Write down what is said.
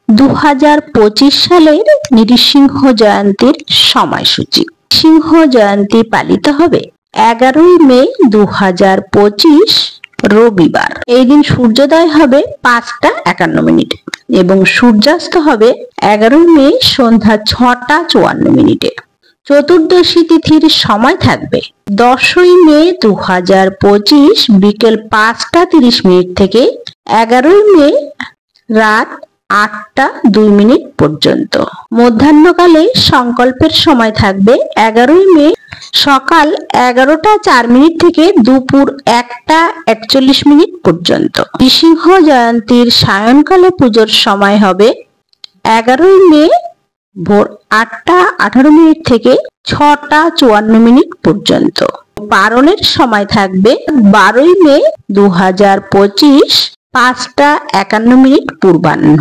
2025 সালের নৃসিংহ জয়ন্তীর সময়সূচি। সিংহ জয়ন্তী পালিত হবে 11ই মে 2025 রবিবার। এই দিন সূর্যোদয় হবে 5:51 এবং সূর্যাস্ত হবে 11ই মে সন্ধ্যা 6:54। চতুর্দশী তিথির সময় থাকবে 10ই মে 2025 বিকেল 5:30 থেকে 11ই মে রাত 8:02 পর্যন্ত। মধ্যাহ্নকালে সংকল্পের সময় থাকবে 11ই মে সকাল 11:04 থেকে দুপুর 1:41 পর্যন্ত। নৃসিংহ জয়ন্তীর সায়ংকালে পুজোর সময় হবে 11ই মে ভোর 8:18 থেকে 6:54 পর্যন্ত। পারণের সময় থাকবে 12ই মে 2025 5:51 পূর্বাহ্ন।